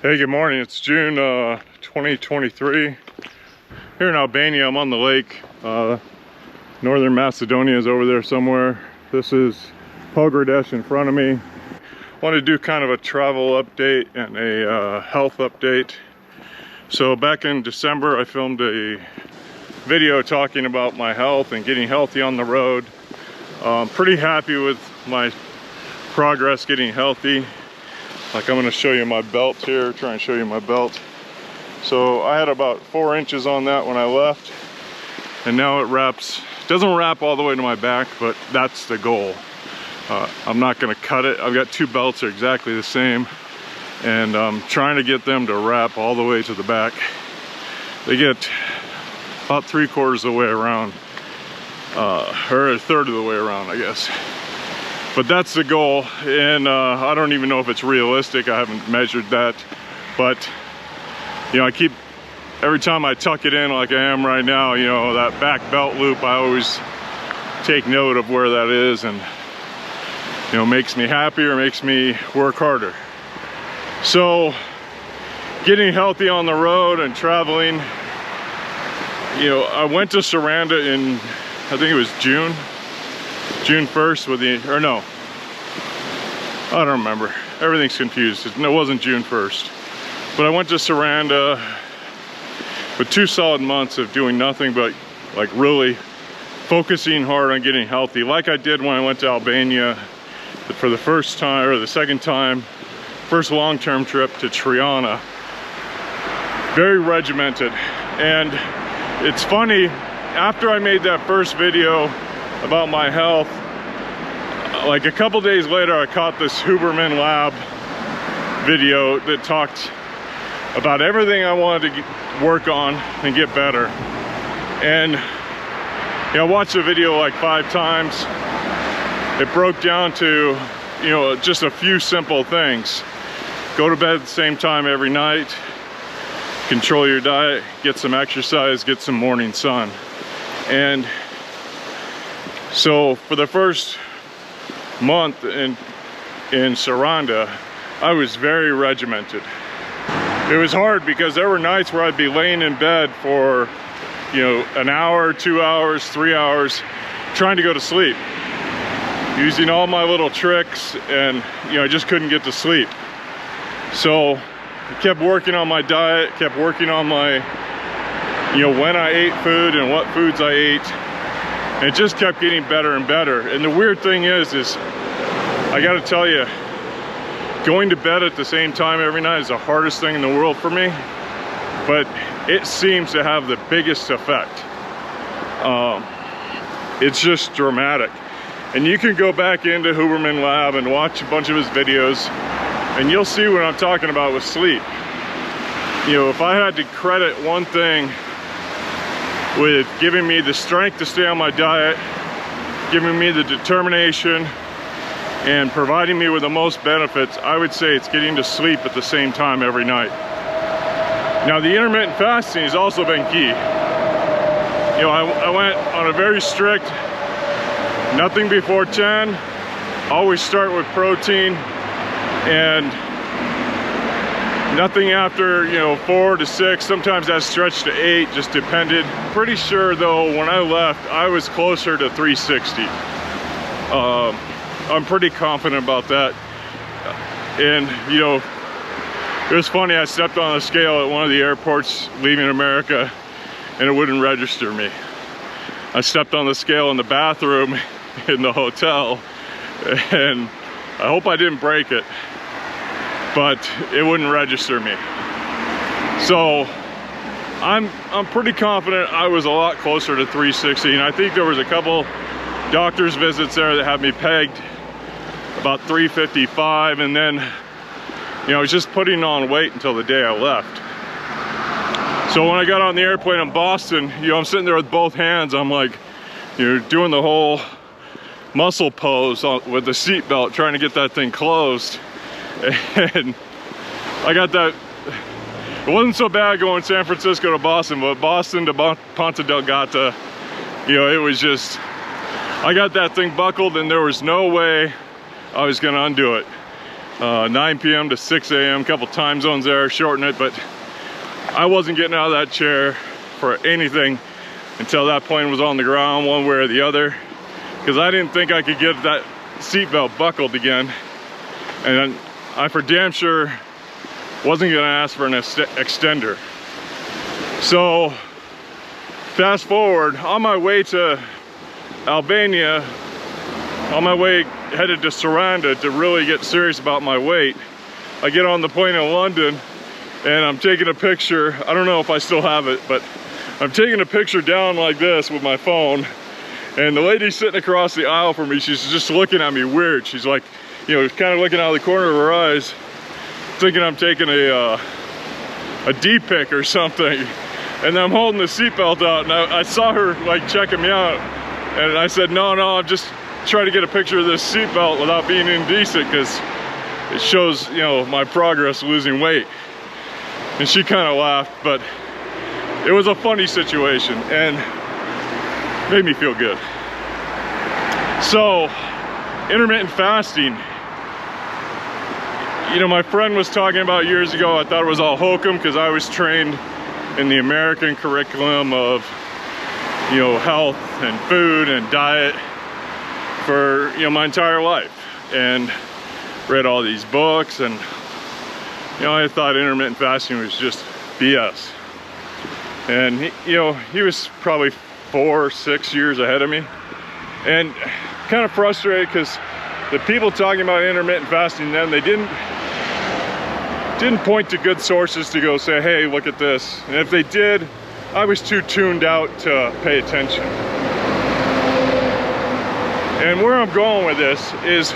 Hey, good morning. It's June 2023. Here in Albania, I'm on the lake. Northern Macedonia is over there somewhere. This is Pogradesh in front of me. I want to do kind of a travel update and a health update. So back in December, I filmed a video talking about my health and getting healthy on the road. I'm pretty happy with my progress getting healthy. Like, I'm going to show you my belt here, try and show you my belt. So I had about 4 inches on that when I left, and now it doesn't wrap all the way to my back, but that's the goal. I'm not going to cut it. I've got 2 belts that are exactly the same, and I'm trying to get them to wrap all the way to the back. They get about 3/4 of the way around, or a third of the way around, I guess. But that's the goal, and I don't even know if it's realistic. I haven't measured that, but you know, every time I tuck it in like I am right now, you know, that back belt loop, I always take note of where that is, and you know, makes me happier, makes me work harder. So getting healthy on the road and traveling, you know, I went to Saranda in, I think it was June 1st with or no, I don't remember. Everything's confused. It wasn't June 1st. But I went to Saranda with 2 solid months of doing nothing but like really focusing hard on getting healthy, like I did when I went to Albania for the first time, or the second time, first long-term trip to Triana. Very regimented. And it's funny, after I made that first video about my health, like a couple days later, I caught this Huberman Lab video that talked about everything I wanted to work on and get better. And you know, I watched the video like 5 times. It broke down to, you know, just a few simple things. Go to bed at the same time every night, control your diet, get some exercise, get some morning sun. And so for the first month in Saranda, I was very regimented. It was hard because there were nights where I'd be laying in bed for, you know, an hour, 2 hours, 3 hours, trying to go to sleep, using all my little tricks, and you know, I just couldn't get to sleep. So I kept working on my diet, kept working on my, you know, when I ate food and what foods I ate. And it just kept getting better and better. And the weird thing is I gotta tell you, going to bed at the same time every night is the hardest thing in the world for me, but it seems to have the biggest effect. It's just dramatic. And you can go back into Huberman Lab and watch a bunch of his videos, and you'll see what I'm talking about with sleep. You know, if I had to credit one thing with giving me the strength to stay on my diet, giving me the determination, and providing me with the most benefits, I would say it's getting to sleep at the same time every night. Now, the intermittent fasting has also been key. You know, I went on a very strict, nothing before 10, always start with protein, and nothing after, you know, 4 to 6, sometimes that stretched to 8, just depended. Pretty sure though, when I left, I was closer to 360. I'm pretty confident about that. And you know, it was funny, I stepped on a scale at one of the airports leaving America, and it wouldn't register me. I stepped on the scale in the bathroom in the hotel, and I hope I didn't break it, but it wouldn't register me. So I'm pretty confident I was a lot closer to 360, and I think there was a couple doctor's visits there that had me pegged about 355, and then, you know, I was just putting on weight until the day I left. So when I got on the airplane in Boston, you know, I'm sitting there with both hands, I'm like, you know, doing the whole muscle pose with the seatbelt, trying to get that thing closed. And I got that. It wasn't so bad going San Francisco to Boston, but Boston to Ponta Delgata, you know, it was just, I got that thing buckled and there was no way I was gonna undo it. 9 p.m. to 6 a.m. Couple time zones there, shorten it, but I wasn't getting out of that chair for anything until that plane was on the ground one way or the other, because I didn't think I could get that seatbelt buckled again, and I for damn sure wasn't gonna ask for an extender. So fast forward, on my way to Albania, on my way headed to Saranda to really get serious about my weight, I get on the plane in London and I'm taking a picture. I don't know if I still have it, but I'm taking a picture down like this with my phone, and the lady sitting across the aisle from me, she's just looking at me weird. She's like, you know, kind of looking out of the corner of her eyes, thinking I'm taking a D-pic or something. And I'm holding the seatbelt out, and I saw her like checking me out, and I said, no, I'm just trying to get a picture of this seatbelt without being indecent, because it shows, you know, my progress losing weight. And she kind of laughed, but it was a funny situation and made me feel good. So, intermittent fasting, you know, my friend was talking about years ago, I thought it was all hokum because I was trained in the American curriculum of, you know, health and food and diet for, you know, my entire life, and read all these books, and, you know, I thought intermittent fasting was just BS. And he, you know, he was probably 4 or 6 years ahead of me, and kind of frustrated because the people talking about intermittent fasting then, they didn't point to good sources to go say, hey, look at this. And if they did, I was too tuned out to pay attention. And where I'm going with this is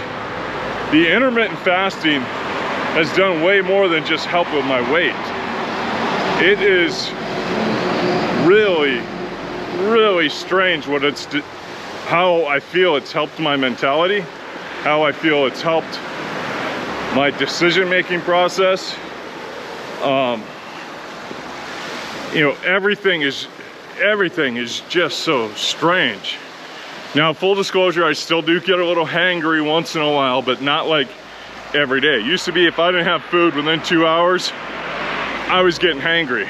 the intermittent fasting has done way more than just help with my weight. It is really, really strange what how I feel it's helped my mentality, how I feel it's helped my decision-making process. You know, everything is just so strange. Now, full disclosure, I still do get a little hangry once in a while, but not like every day. It used to be if I didn't have food within 2 hours, I was getting hangry.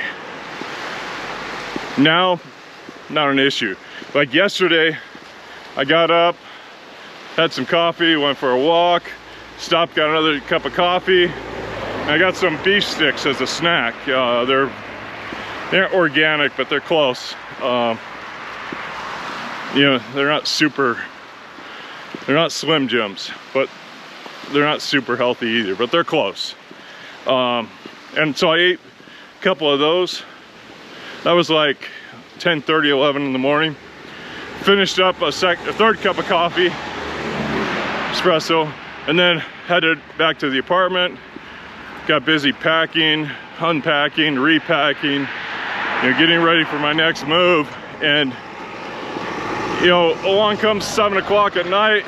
Now, not an issue. Like yesterday, I got up, had some coffee, went for a walk, stopped, got another cup of coffee. I got some beef sticks as a snack. They're organic, but they're close. You know, they're not Slim Jims, but they're not super healthy either, but they're close. And so I ate a couple of those. That was like 10:30, 11 in the morning. Finished up a third cup of coffee, espresso, and then headed back to the apartment. Got busy packing, unpacking, repacking, you know, getting ready for my next move. And, you know, along comes 7 o'clock at night.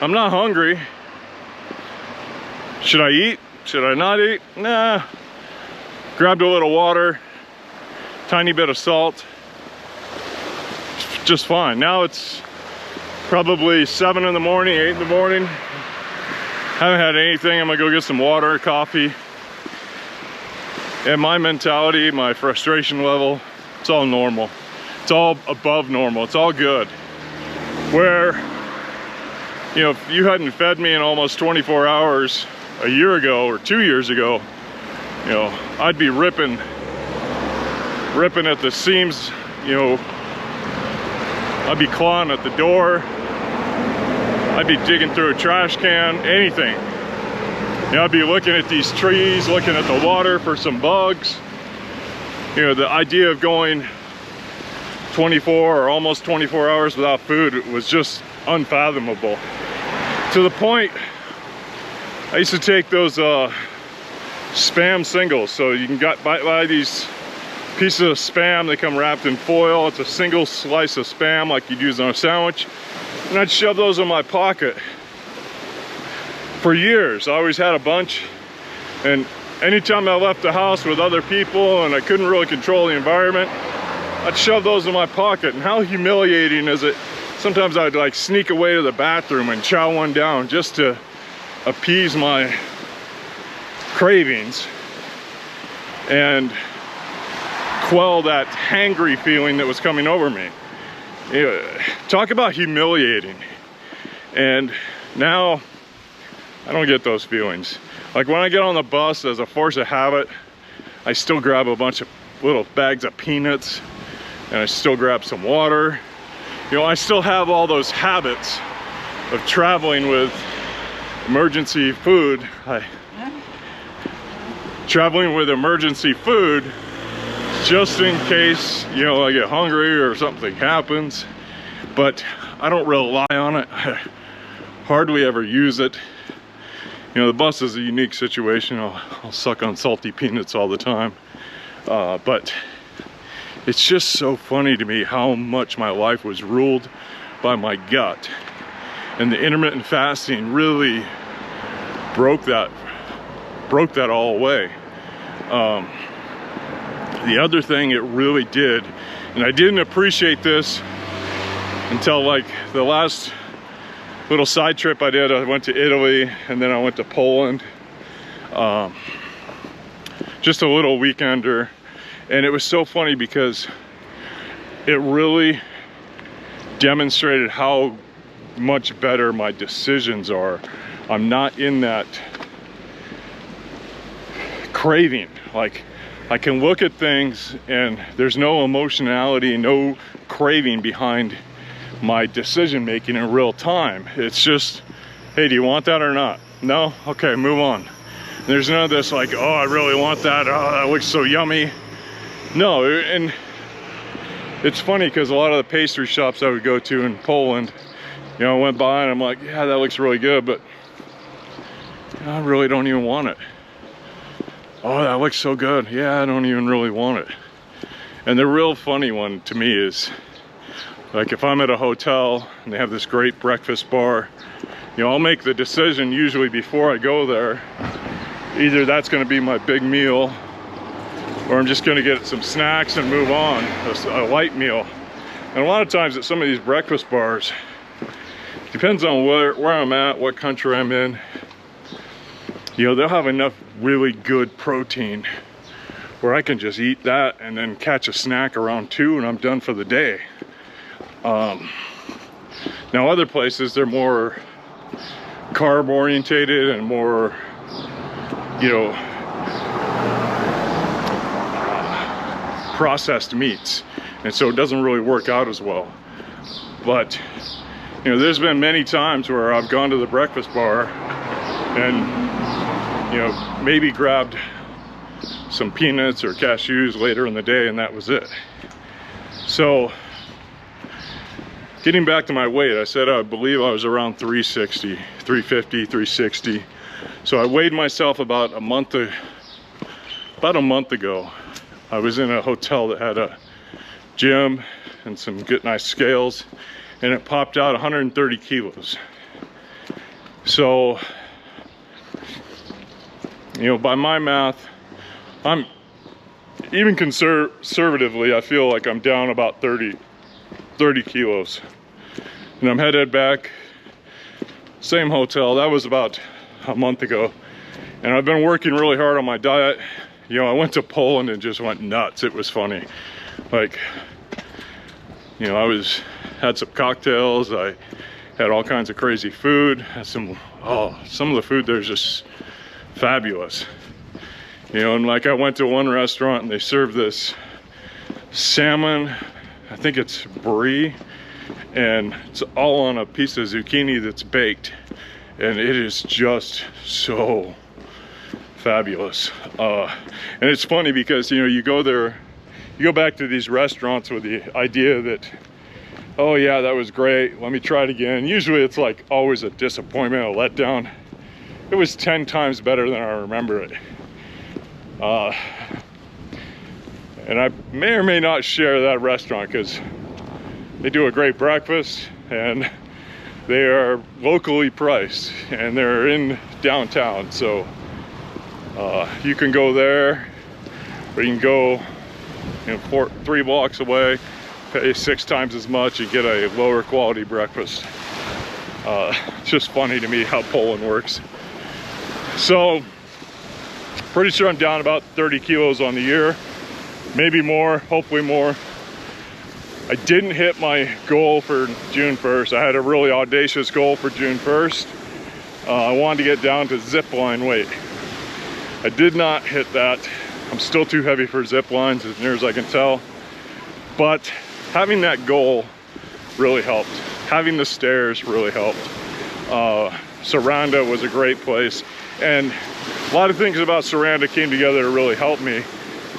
I'm not hungry. Should I eat? Should I not eat? Nah. Grabbed a little water, tiny bit of salt. Just fine. Now it's probably 7 in the morning, 8 in the morning. Haven't had anything. I'm gonna go get some water, coffee. And my mentality, my frustration level, it's all normal. It's all above normal. It's all good. Where, you know, if you hadn't fed me in almost 24 hours a year ago or 2 years ago, you know, I'd be ripping at the seams, you know, I'd be clawing at the door. I'd be digging through a trash can, anything. You know, I'd be looking at these trees, looking at the water for some bugs. You know, the idea of going 24 or almost 24 hours without food was just unfathomable. To the point, I used to take those Spam singles. So you can buy these pieces of Spam, they come wrapped in foil. It's a single slice of Spam like you'd use on a sandwich. And I'd shove those in my pocket for years. I always had a bunch, and anytime I left the house with other people and I couldn't really control the environment, I'd shove those in my pocket. And how humiliating is it? Sometimes I'd like sneak away to the bathroom and chow one down just to appease my cravings and quell that hangry feeling that was coming over me. Talk about humiliating. And now I don't get those feelings. Like when I get on the bus, as a force of habit, I still grab a bunch of little bags of peanuts, and I still grab some water. You know, I still have all those habits of traveling with emergency food. Traveling with emergency food just in case, you know, I get hungry or something happens. But I don't rely on it. I hardly ever use it. You know, the bus is a unique situation. I'll suck on salty peanuts all the time. But it's just so funny to me how much my life was ruled by my gut. And the intermittent fasting really broke that all away. The other thing it really did, and I didn't appreciate this until like the last little side trip I did. I went to Italy and then I went to Poland. Just a little weekender. And it was so funny because it really demonstrated how much better my decisions are. I'm not in that craving. Like, I can look at things and there's no emotionality, no craving behind my decision making in real time. It's just, hey, do you want that or not? No? Okay, move on. There's none of this like, oh, I really want that. Oh, that looks so yummy. No, and it's funny because a lot of the pastry shops I would go to in Poland, you know, I went by and I'm like, yeah, that looks really good, but I really don't even want it. Oh, that looks so good. Yeah, I don't even really want it. And the real funny one to me is, like if I'm at a hotel and they have this great breakfast bar, you know, I'll make the decision usually before I go there. Either that's going to be my big meal, or I'm just going to get some snacks and move on, a light meal. And a lot of times at some of these breakfast bars, depends on where I'm at, what country I'm in, you know, they'll have enough really good protein where I can just eat that and then catch a snack around 2 and I'm done for the day. Now other places, they're more carb orientated and more, you know, processed meats, and so it doesn't really work out as well. But you know, there's been many times where I've gone to the breakfast bar and, you know, maybe grabbed some peanuts or cashews later in the day, and that was it. So getting back to my weight, I said I believe I was around 360, 350, 360. So I weighed myself about a month ago. I was in a hotel that had a gym and some good nice scales, and it popped out 130 kilos. So, you know, by my math, I'm even conservatively, I feel like I'm down about 30 kilos. And I'm headed back, same hotel. That was about a month ago. And I've been working really hard on my diet. You know, I went to Poland and just went nuts. It was funny. Like, you know, had some cocktails. I had all kinds of crazy food. Had some of the food there's just fabulous. You know, and like I went to one restaurant and they served this salmon, I think it's brie, and it's all on a piece of zucchini that's baked. And it is just so fabulous. And it's funny because, you know, you go there, you go back to these restaurants with the idea that, oh yeah, that was great, let me try it again. Usually it's like always a disappointment, a letdown. It was 10 times better than I remember it. And I may or may not share that restaurant because they do a great breakfast and they are locally priced and they're in downtown. So you can go there, or you can go, you know, 3 blocks away, pay 6 times as much and get a lower quality breakfast. It's just funny to me how Poland works. So pretty sure I'm down about 30 kilos on the year, maybe more, hopefully more. I didn't hit my goal for June 1st. I had a really audacious goal for June 1st. I wanted to get down to zip line weight. I did not hit that. I'm still too heavy for zip lines as near as I can tell. But having that goal really helped. Having the stairs really helped. Saranda was a great place. And a lot of things about Saranda came together to really help me.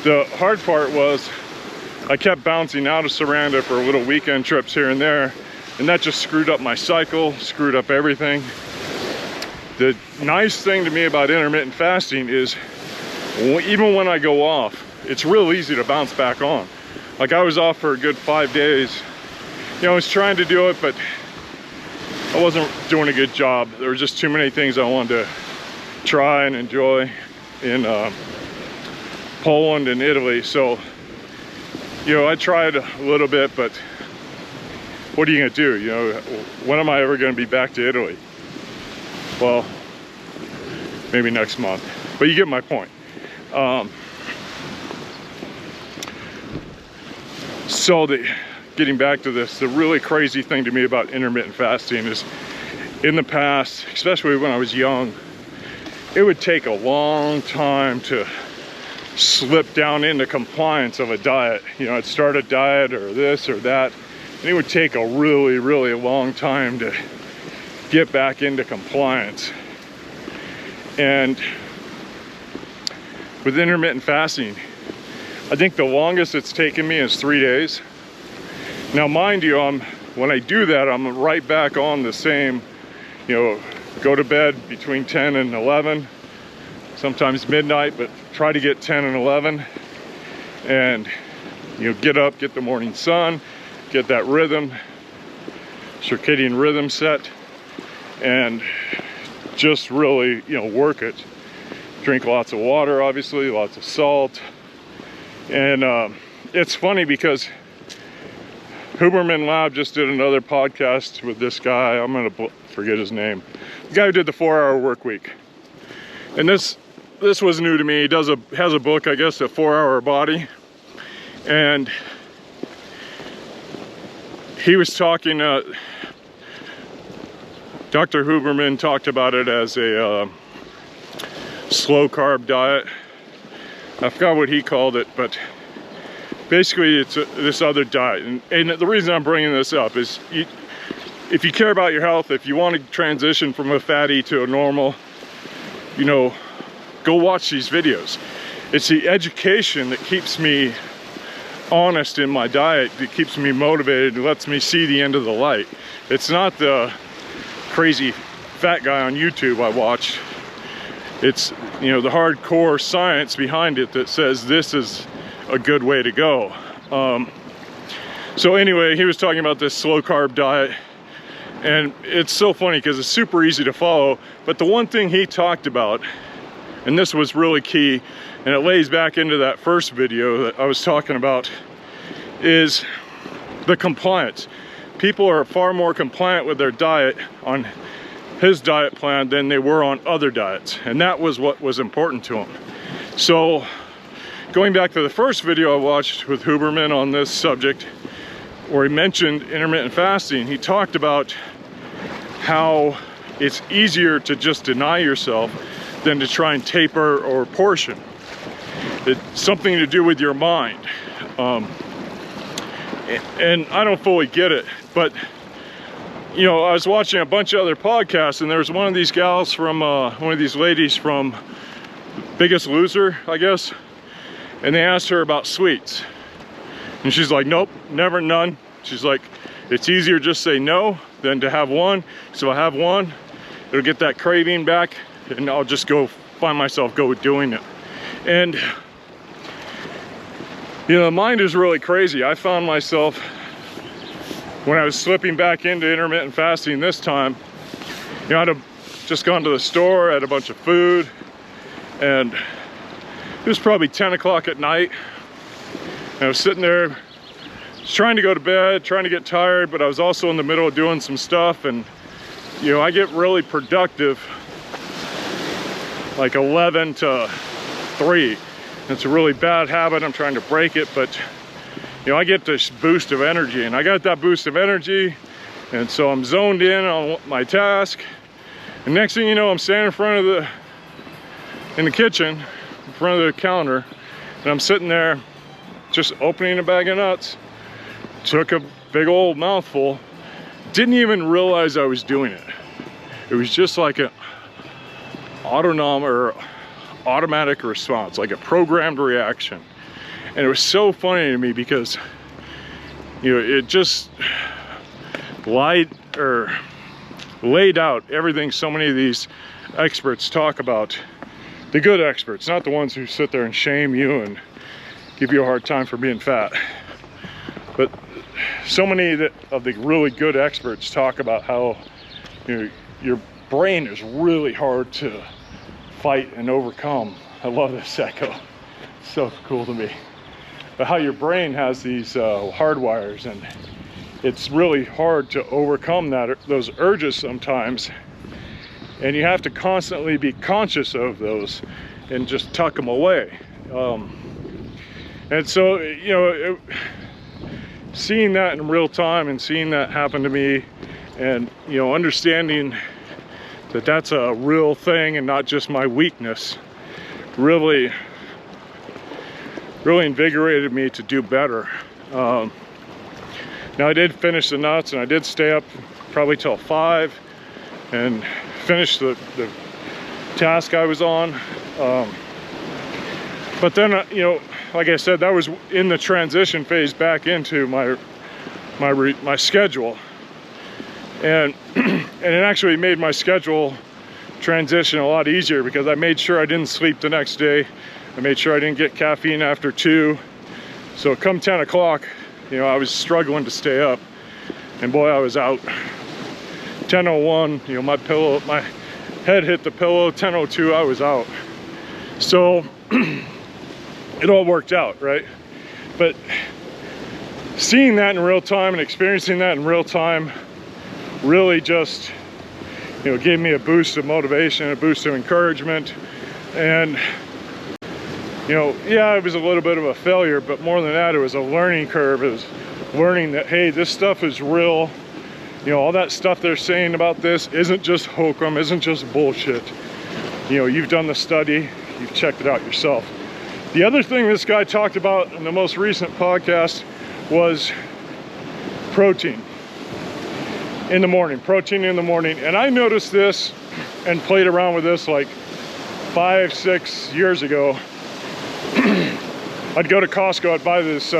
The hard part was I kept bouncing out of Saranda for little weekend trips here and there, and that just screwed up my cycle, screwed up everything. The nice thing to me about intermittent fasting is even when I go off, it's real easy to bounce back on. Like I was off for a good 5 days. You know, I was trying to do it, but I wasn't doing a good job. There were just too many things I wanted to try and enjoy in Poland and Italy. So, you know, I tried a little bit, but what are you gonna do? You know, when am I ever gonna be back to Italy? Well, maybe next month, but you get my point. So getting back to this, the really crazy thing to me about intermittent fasting is in the past, especially when I was young, it would take a long time to slip down into compliance of a diet. You know, I'd start a diet or this or that, and it would take a really, really long time to get back into compliance. And with intermittent fasting, I think the longest it's taken me is 3 days. Now, mind you, when I do that, I'm right back on the same, you know, go to bed between 10 and 11, sometimes midnight, but try to get 10 and 11, and, you know, get up, get the morning sun, get that rhythm, circadian rhythm set, and just really, you know, work it. Drink lots of water, obviously, lots of salt. And it's funny because Huberman Lab just did another podcast with this guy. I'm gonna forget his name. The guy who did the 4-hour work week. And this was new to me. He has a book, I guess, A 4-Hour Body. And he was talking, Dr. Huberman talked about it as a slow carb diet. I forgot what he called it, but basically it's this other diet. And the reason I'm bringing this up is if you care about your health, if you want to transition from a fatty to a normal, you know, go watch these videos. It's the education that keeps me honest in my diet, that keeps me motivated, and lets me see the end of the light. It's not the crazy fat guy on YouTube I watch. It's, you know, the hardcore science behind it that says this is a good way to go. So anyway, he was talking about this slow carb diet, and it's so funny because it's super easy to follow. But the one thing he talked about, and this was really key, and it lays back into that first video that I was talking about, is the compliance. People are far more compliant with their diet on his diet plan than they were on other diets, and that was what was important to him. So going back to the first video I watched with Huberman on this subject, where he mentioned intermittent fasting, he talked about how it's easier to just deny yourself than to try and taper or portion. It's something to do with your mind. And I don't fully get it, but you know, I was watching a bunch of other podcasts, and there was one of these gals from, one of these ladies from Biggest Loser, I guess, and they asked her about sweets. And she's like, nope, never, none. She's like, it's easier just say no than to have one. So I have one, it'll get that craving back, and I'll just go find myself doing it. And, you know, the mind is really crazy. I found myself, when I was slipping back into intermittent fasting this time, you know, I'd have just gone to the store, had a bunch of food, and it was probably 10 o'clock at night. And I was sitting there, trying to go to bed, trying to get tired, but I was also in the middle of doing some stuff. And, you know, I get really productive like 11 to 3. It's a really bad habit. I'm trying to break it, but you know, I get this boost of energy, and I got that boost of energy, and so I'm zoned in on my task. And next thing you know, I'm standing in front of in the kitchen, in front of the counter, and I'm sitting there just opening a bag of nuts. Took a big old mouthful. Didn't even realize I was doing it. It was just like an automatic response, like a programmed reaction. And it was so funny to me because, you know, it just laid out everything so many of these experts talk about. The good experts, not the ones who sit there and shame you and give you a hard time for being fat. But so many of the really good experts talk about how, you know, your brain is really hard to fight and overcome. I love this echo. It's so cool to me. But how your brain has these hardwires, and it's really hard to overcome those urges sometimes. And you have to constantly be conscious of those and just tuck them away. And so, you know, seeing that in real time and seeing that happen to me, and, you know, understanding that that's a real thing and not just my weakness, really invigorated me to do better. Now, I did finish the nuts, and I did stay up probably till 5 and finish the task I was on. But then, you know, like I said, that was in the transition phase back into my schedule, and and it actually made my schedule transition a lot easier because I made sure I didn't sleep the next day. I made sure I didn't get caffeine after 2. So come 10 o'clock, you know, I was struggling to stay up, and boy, I was out. 10:01, you know, my head hit the pillow. 10:02, I was out. So it all worked out, right? But seeing that in real time and experiencing that in real time really just, you know, gave me a boost of motivation, a boost of encouragement. And, you know, yeah, it was a little bit of a failure, but more than that, it was a learning curve. It was learning that, hey, this stuff is real. You know, all that stuff they're saying about this isn't just hokum, isn't just bullshit. You know, you've done the study, you've checked it out yourself. The other thing this guy talked about in the most recent podcast was protein in the morning, And I noticed this and played around with this like 5-6 years ago. I'd go to Costco, I'd buy this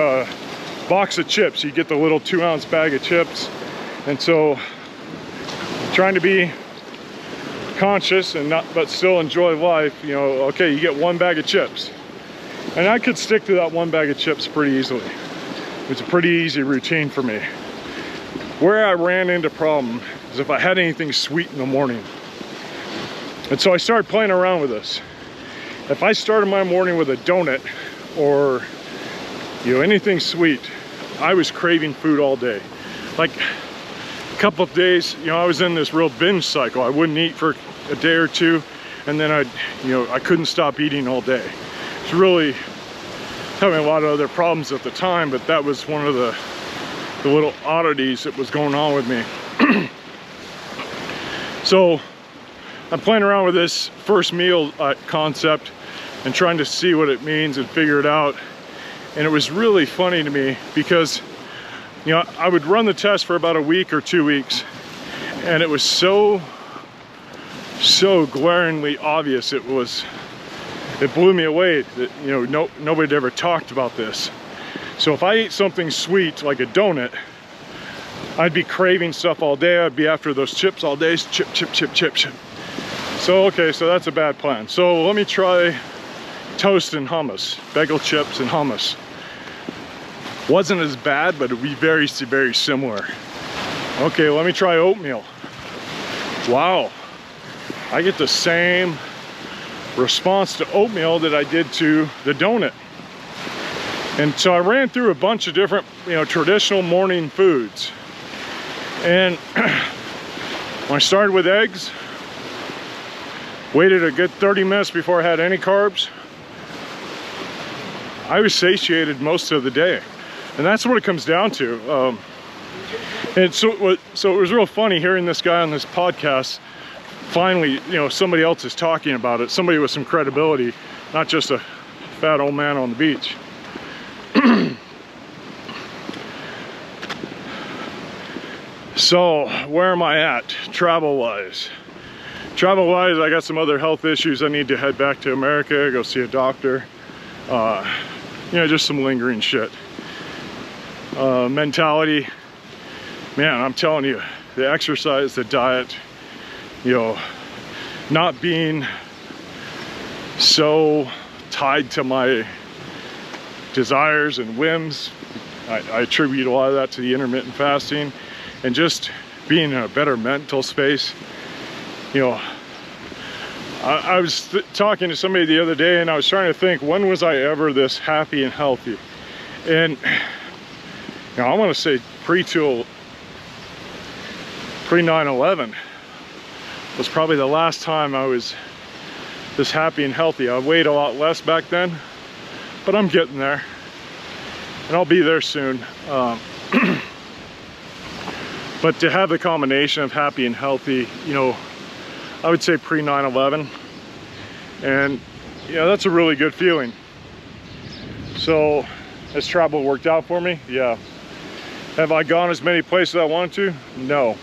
box of chips. You get the little 2-ounce bag of chips. And so, trying to be conscious and but still enjoy life, you know, okay, you get 1 bag of chips. And I could stick to that 1 bag of chips pretty easily. It was a pretty easy routine for me. Where I ran into problem is if I had anything sweet in the morning. And so I started playing around with this. If I started my morning with a donut or, you know, anything sweet, I was craving food all day. Like a couple of days, you know, I was in this real binge cycle. I wouldn't eat for a day or two, and then I couldn't stop eating all day. It's really having a lot of other problems at the time, but that was one of the little oddities that was going on with me. So I'm playing around with this first meal concept and trying to see what it means and figure it out. And it was really funny to me because, you know, I would run the test for about a week or 2 weeks, and it was so glaringly obvious. It blew me away that, you know, nobody ever talked about this. So if I ate something sweet like a donut, I'd be craving stuff all day. I'd be after those chips all day. Chip. So, okay, so that's a bad plan. So let me try toast and hummus, bagel chips and hummus. Wasn't as bad, but it'd be very, very similar. Okay, let me try oatmeal. Wow, I get the same response to oatmeal that I did to the donut. And so I ran through a bunch of different, you know, traditional morning foods. And when I started with eggs, Waited a good 30 minutes before I had any carbs. I was satiated most of the day. And that's what it comes down to. And so it was real funny hearing this guy on this podcast. Finally, you know, somebody else is talking about it. Somebody with some credibility, not just a fat old man on the beach. So, where am I at, travel-wise? Travel-wise, I got some other health issues. I need to head back to America, go see a doctor. You know, just some lingering shit. Mentality, man, I'm telling you, the exercise, the diet, you know, not being so tied to my desires and whims. I attribute a lot of that to the intermittent fasting and just being in a better mental space. You know, I was talking to somebody the other day and I was trying to think, when was I ever this happy and healthy? And you know, I want to say pre-9/11 was probably the last time I was this happy and healthy. I weighed a lot less back then, but I'm getting there. And I'll be there soon. But to have the combination of happy and healthy, you know, I would say pre-9/11. And, you know, that's a really good feeling. So, has travel worked out for me? Yeah. Have I gone as many places as I wanted to? No.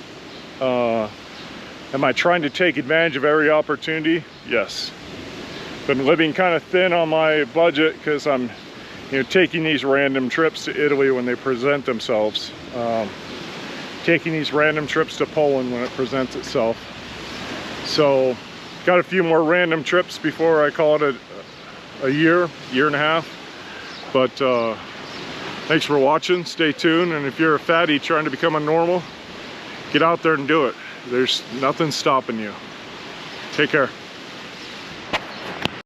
Am I trying to take advantage of every opportunity? Yes. Been living kind of thin on my budget because I'm, you know, taking these random trips to Italy when they present themselves. Taking these random trips to Poland when it presents itself. So, got a few more random trips before I call it a year and a half. But thanks for watching, stay tuned, and if you're a fatty trying to become a normal, get out there and do it. There's nothing stopping you. Take care.